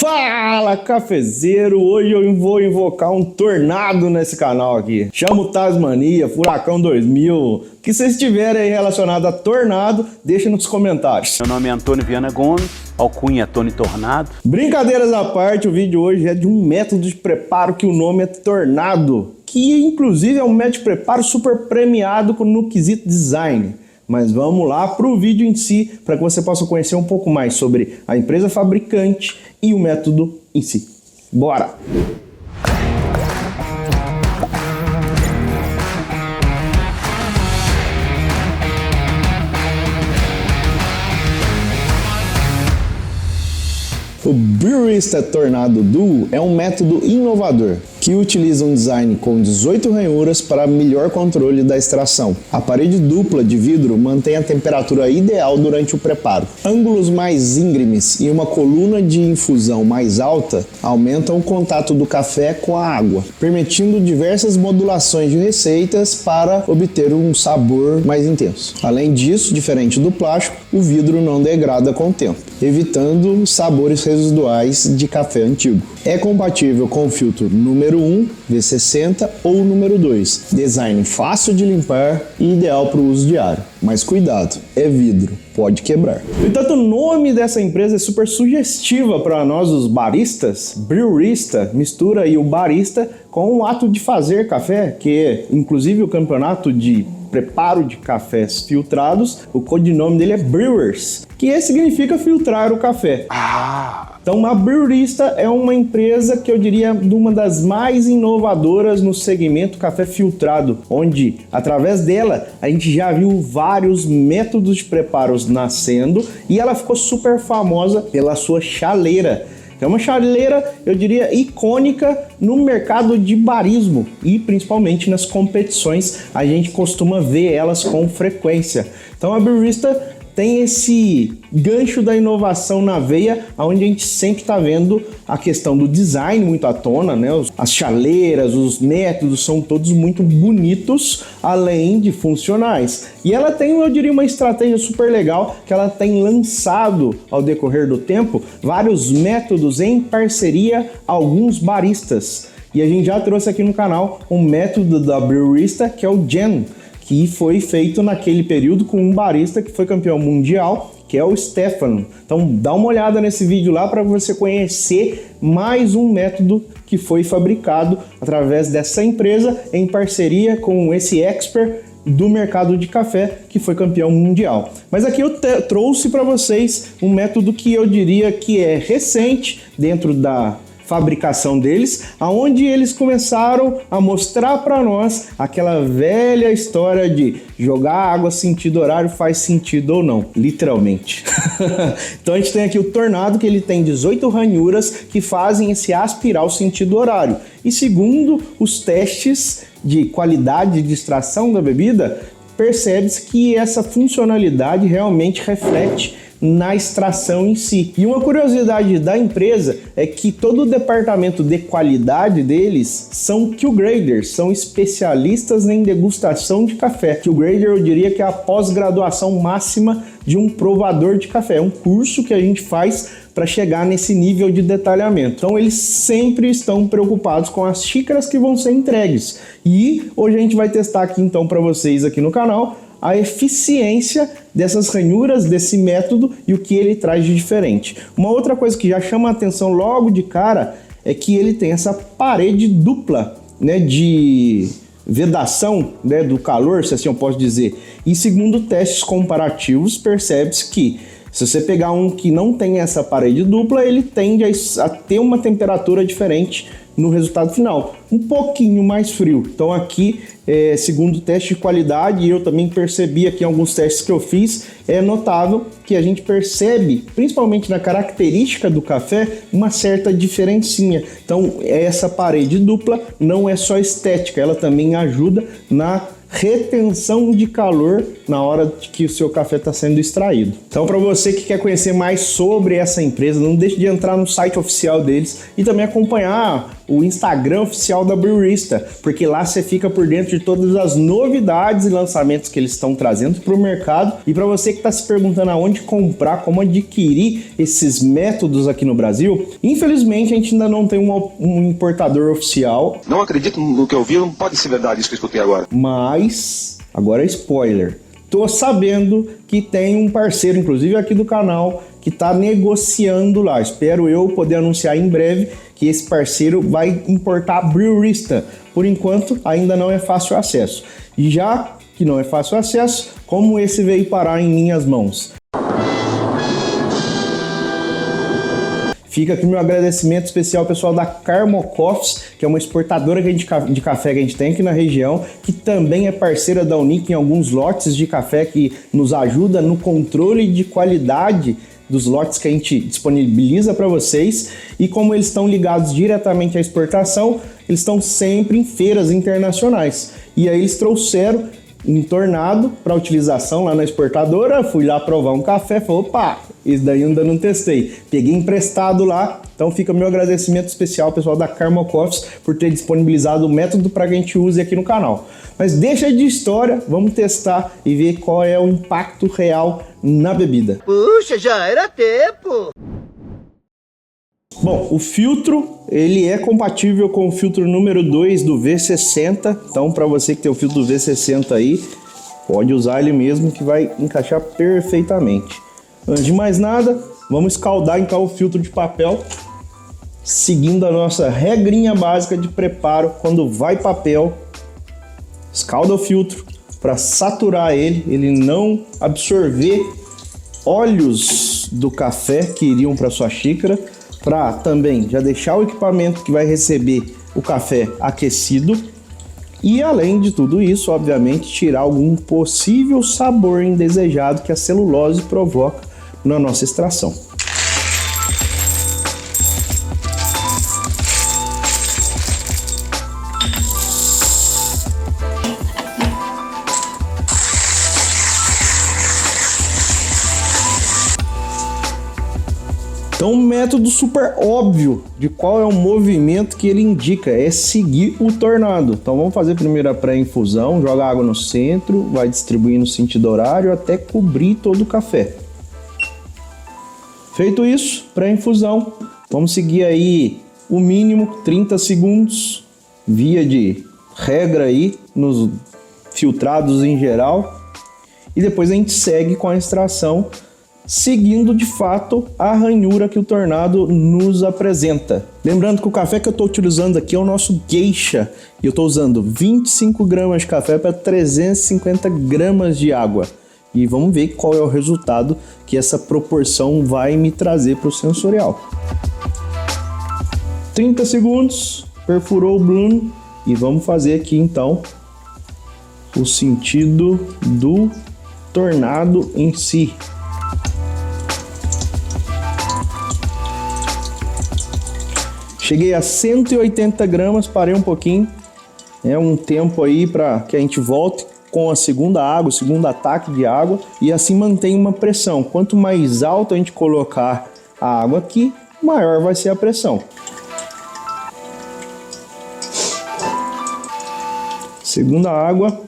Fala, cafezeiro! Hoje eu vou invocar um tornado nesse canal aqui. Chama o Tasmania, Furacão 2000. O que vocês tiverem aí relacionado a tornado, deixa nos comentários. Meu nome é Antônio Viana Gomes, alcunha Tony Tornado. Brincadeiras à parte, o vídeo hoje é de um método de preparo que o nome é tornado, que inclusive é um método de preparo super premiado no quesito design. Mas vamos lá para o vídeo em si, para que você possa conhecer um pouco mais sobre a empresa fabricante e o método em si. Bora! O Brewista Tornado Duo é um método inovador que utiliza um design com 18 ranhuras para melhor controle da extração. A parede dupla de vidro mantém a temperatura ideal durante o preparo. Ângulos mais íngremes e uma coluna de infusão mais alta aumentam o contato do café com a água, permitindo diversas modulações de receitas para obter um sabor mais intenso. Além disso, diferente do plástico, o vidro não degrada com o tempo, evitando sabores residuais de café antigo. É compatível com o filtro número 1, V60 ou número 2. Design fácil de limpar e ideal para o uso diário. Mas cuidado, é vidro, pode quebrar. No entanto, o nome dessa empresa é super sugestiva para nós, os baristas. Brewista mistura aí o barista com o ato de fazer café, que é inclusive o campeonato de preparo de cafés filtrados. O codinome dele é Brewers, que significa filtrar o café. Então a Brewista é uma empresa que eu diria uma das mais inovadoras no segmento café filtrado, onde através dela a gente já viu vários métodos de preparos nascendo e ela ficou super famosa pela sua chaleira. É uma chaleira, eu diria, icônica no mercado de barismo e principalmente nas competições a gente costuma ver elas com frequência. Então a Brewista tem esse gancho da inovação na veia, onde a gente sempre está vendo a questão do design muito à tona, né? As chaleiras, os métodos são todos muito bonitos, além de funcionais. E ela tem, eu diria, uma estratégia super legal, que ela tem lançado ao decorrer do tempo vários métodos em parceria a alguns baristas. E a gente já trouxe aqui no canal um método da Brewista, que é o Gen, que foi feito naquele período com um barista que foi campeão mundial, que é o Stefano. Então dá uma olhada nesse vídeo lá para você conhecer mais um método que foi fabricado através dessa empresa em parceria com esse expert do mercado de café que foi campeão mundial. Mas aqui eu trouxe para vocês um método que eu diria que é recente dentro da fabricação deles, aonde eles começaram a mostrar para nós aquela velha história de jogar água sentido horário faz sentido ou não, literalmente. Então a gente tem aqui o Tornado, que ele tem 18 ranhuras que fazem esse aspirar o sentido horário. E segundo os testes de qualidade de extração da bebida, percebe-se que essa funcionalidade realmente reflete na extração em si. E uma curiosidade da empresa é que todo o departamento de qualidade deles são Q-Graders, são especialistas em degustação de café. Q-Grader eu diria que é a pós-graduação máxima de um provador de café, é um curso que a gente faz para chegar nesse nível de detalhamento. Então eles sempre estão preocupados com as xícaras que vão ser entregues. E hoje a gente vai testar aqui então para vocês aqui no canal a eficiência dessas ranhuras, desse método e o que ele traz de diferente. Uma outra coisa que já chama a atenção logo de cara é que ele tem essa parede dupla, né, de vedação, né, do calor, se assim eu posso dizer. E segundo testes comparativos, percebe-se que se você pegar um que não tem essa parede dupla, ele tende a ter uma temperatura diferente no resultado final, um pouquinho mais frio. Então aqui, segundo o teste de qualidade, e eu também percebi aqui em alguns testes que eu fiz, é notável que a gente percebe, principalmente na característica do café, uma certa diferencinha. Então essa parede dupla não é só estética, ela também ajuda na retenção de calor na hora que o seu café está sendo extraído. Então, para você que quer conhecer mais sobre essa empresa, não deixe de entrar no site oficial deles e também acompanhar o Instagram oficial da Brewista, porque lá você fica por dentro de todas as novidades e lançamentos que eles estão trazendo para o mercado. E para você que está se perguntando aonde comprar, como adquirir esses métodos aqui no Brasil, infelizmente a gente ainda não tem um importador oficial. Não acredito no que eu vi, não pode ser verdade isso que eu escutei agora. Mas, agora é spoiler, tô sabendo que tem um parceiro, inclusive aqui do canal, que está negociando lá. Espero eu poder anunciar em breve que esse parceiro vai importar a Brewista. Por enquanto, ainda não é fácil acesso. E já que não é fácil acesso, como esse veio parar em minhas mãos? Fica aqui meu agradecimento especial ao pessoal da Carmo Coffees, que é uma exportadora de café que a gente tem aqui na região, que também é parceira da Unic em alguns lotes de café, que nos ajuda no controle de qualidade dos lotes que a gente disponibiliza para vocês. E como eles estão ligados diretamente à exportação, eles estão sempre em feiras internacionais. E aí eles trouxeram um Tornado para utilização lá na exportadora. Fui lá provar um café, falei, opa, esse daí ainda não testei. Peguei emprestado lá, então fica meu agradecimento especial ao pessoal da Carmo Coffees por ter disponibilizado o método para que a gente use aqui no canal. Mas deixa de história, vamos testar e ver qual é o impacto real na bebida. Puxa, já era tempo! Bom, o filtro, ele é compatível com o filtro número 2 do V60, então para você que tem o filtro do V60 aí, pode usar ele mesmo que vai encaixar perfeitamente. Antes de mais nada, vamos escaldar então o filtro de papel, seguindo a nossa regrinha básica de preparo. Quando vai papel, escalda o filtro para saturar ele não absorver óleos do café que iriam para sua xícara, para também já deixar o equipamento que vai receber o café aquecido e, além de tudo isso, obviamente, tirar algum possível sabor indesejado que a celulose provoca na nossa extração. Então, um método super óbvio de qual é o movimento que ele indica é seguir o Tornado. Então, vamos fazer primeiro a pré-infusão, joga água no centro, vai distribuir no sentido horário até cobrir todo o café. Feito isso, pré-infusão, vamos seguir aí o mínimo 30 segundos, via de regra aí, nos filtrados em geral. E depois a gente segue com a extração, seguindo de fato a ranhura que o Tornado nos apresenta. Lembrando que o café que eu estou utilizando aqui é o nosso Geisha, e eu estou usando 25 gramas de café para 350 gramas de água. E vamos ver qual é o resultado que essa proporção vai me trazer para o sensorial. 30 segundos, perfurou o Bloom, e vamos fazer aqui então o sentido do Tornado em si. Cheguei a 180 gramas, parei um pouquinho, é um tempo aí para que a gente volte com a segunda água, o segundo ataque de água, e assim mantém uma pressão. Quanto mais alto a gente colocar a água aqui, maior vai ser a pressão. Segunda água.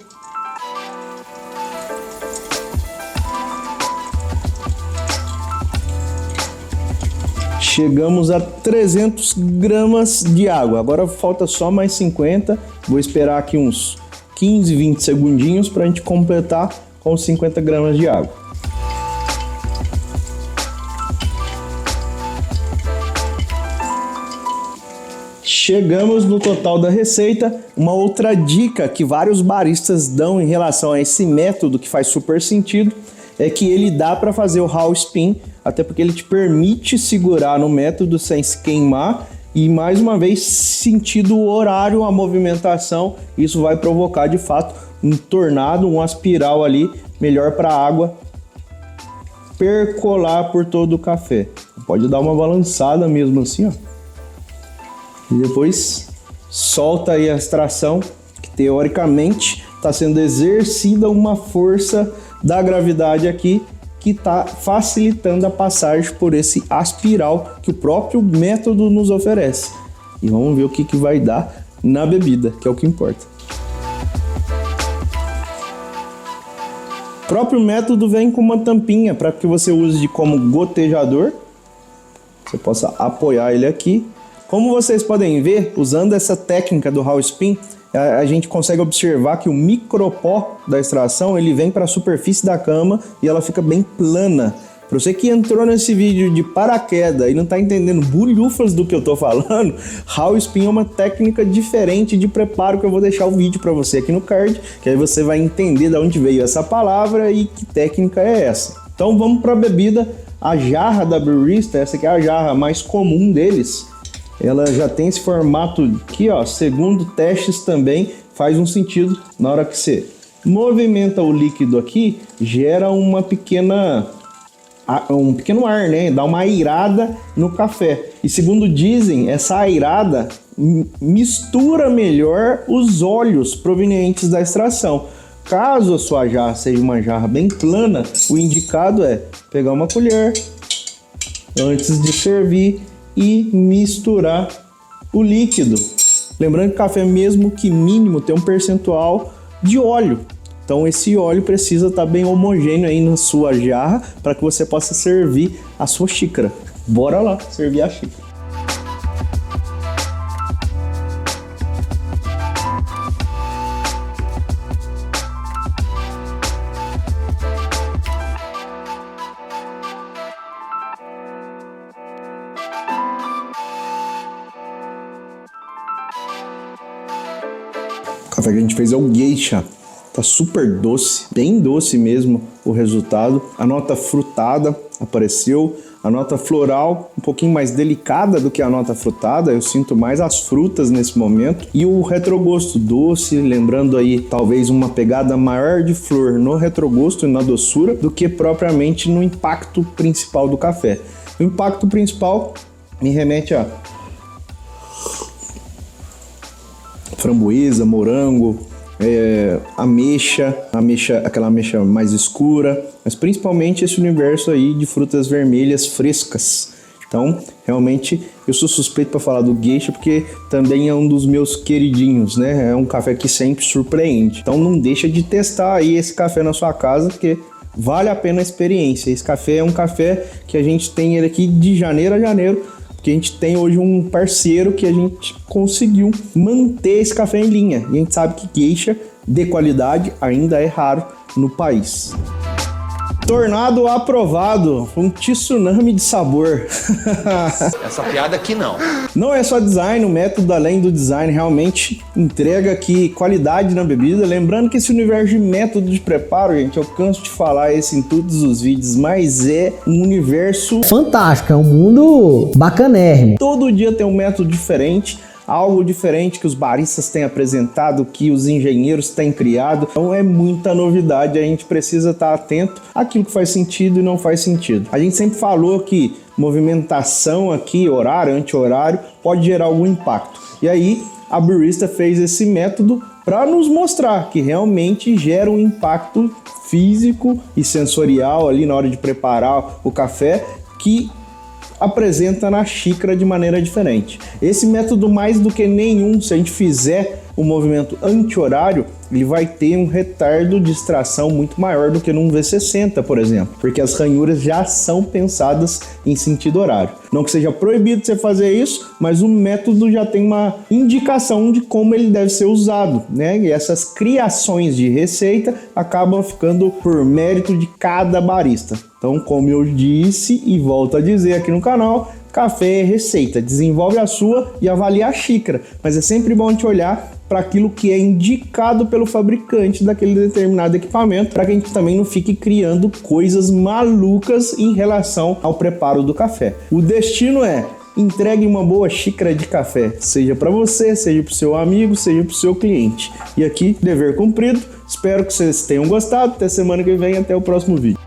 Chegamos a 300 gramas de água. Agora falta só mais 50. Vou esperar aqui uns 15, 20 segundinhos para a gente completar com 50 gramas de água. Chegamos no total da receita. Uma outra dica que vários baristas dão em relação a esse método, que faz super sentido, é que ele dá para fazer o Hall Spin, até porque ele te permite segurar no método sem se queimar e, mais uma vez, sentido o horário, a movimentação. Isso vai provocar de fato um tornado, uma espiral ali, melhor para a água percolar por todo o café. Pode dar uma balançada mesmo assim, ó. E depois solta aí a extração, que teoricamente está sendo exercida uma força da gravidade aqui que está facilitando a passagem por esse aspiral que o próprio método nos oferece. E vamos ver o que vai dar na bebida, que é o que importa. O próprio método vem com uma tampinha para que você use como gotejador. Você possa apoiar ele aqui. Como vocês podem ver, usando essa técnica do Hall Spin, a gente consegue observar que o micropó da extração ele vem para a superfície da cama e ela fica bem plana. Para você que entrou nesse vídeo de paraquedas e não está entendendo bulhufas do que eu estou falando, Hall Spin é uma técnica diferente de preparo que eu vou deixar o vídeo para você aqui no card, que aí você vai entender de onde veio essa palavra e que técnica é essa. Então vamos para a bebida. A jarra da Brewista, essa aqui é a jarra mais comum deles. Ela já tem esse formato aqui, ó, segundo testes também faz um sentido. Na hora que você movimenta o líquido aqui, gera um pequeno ar, né? Dá uma airada no café. E segundo dizem, essa airada mistura melhor os óleos provenientes da extração. Caso a sua jarra seja uma jarra bem plana, o indicado é pegar uma colher antes de servir e misturar o líquido. Lembrando que o café, mesmo que mínimo, tem um percentual de óleo. Então esse óleo precisa estar bem homogêneo aí na sua jarra para que você possa servir a sua xícara. Bora lá servir a xícara. O café que a gente fez é o Geisha. Tá super doce, bem doce mesmo o resultado. A nota frutada apareceu, a nota floral um pouquinho mais delicada do que a nota frutada. Eu sinto mais as frutas nesse momento. E o retrogosto doce, lembrando aí talvez uma pegada maior de flor no retrogosto e na doçura do que propriamente no impacto principal do café. O impacto principal me remete a framboesa, morango, ameixa, aquela ameixa mais escura, mas principalmente esse universo aí de frutas vermelhas frescas. Então, realmente, eu sou suspeito para falar do Geisha porque também é um dos meus queridinhos, né? É um café que sempre surpreende. Então, não deixa de testar aí esse café na sua casa, porque vale a pena a experiência. Esse café é um café que a gente tem ele aqui de janeiro a janeiro, que a gente tem hoje um parceiro que a gente conseguiu manter esse café em linha. E a gente sabe que Geisha de qualidade ainda é raro no país. Tornado aprovado, um tsunami de sabor. Essa piada aqui não. Não é só design, o método além do design realmente entrega aqui qualidade na bebida. Lembrando que esse universo de método de preparo, gente, eu canso de falar isso em todos os vídeos, mas é um universo fantástico, é um mundo bacanérrimo. Todo dia tem um método diferente, algo diferente que os baristas têm apresentado, que os engenheiros têm criado. Então é muita novidade, a gente precisa estar atento àquilo que faz sentido e não faz sentido. A gente sempre falou que movimentação aqui, horário, anti-horário, pode gerar algum impacto. E aí a Brewista fez esse método para nos mostrar que realmente gera um impacto físico e sensorial ali na hora de preparar o café, que apresenta na xícara de maneira diferente. Esse método, mais do que nenhum, se a gente fizer um movimento anti-horário, ele vai ter um retardo de extração muito maior do que num V60, por exemplo, porque as ranhuras já são pensadas em sentido horário. Não que seja proibido você fazer isso, mas o método já tem uma indicação de como ele deve ser usado, né? E essas criações de receita acabam ficando por mérito de cada barista. Então, como eu disse e volto a dizer aqui no canal, café é receita, desenvolve a sua e avalia a xícara, mas é sempre bom te olhar para aquilo que é indicado pelo fabricante daquele determinado equipamento, para que a gente também não fique criando coisas malucas em relação ao preparo do café. O destino é: entregue uma boa xícara de café, seja para você, seja para o seu amigo, seja para o seu cliente. E aqui, dever cumprido. Espero que vocês tenham gostado. Até semana que vem, até o próximo vídeo.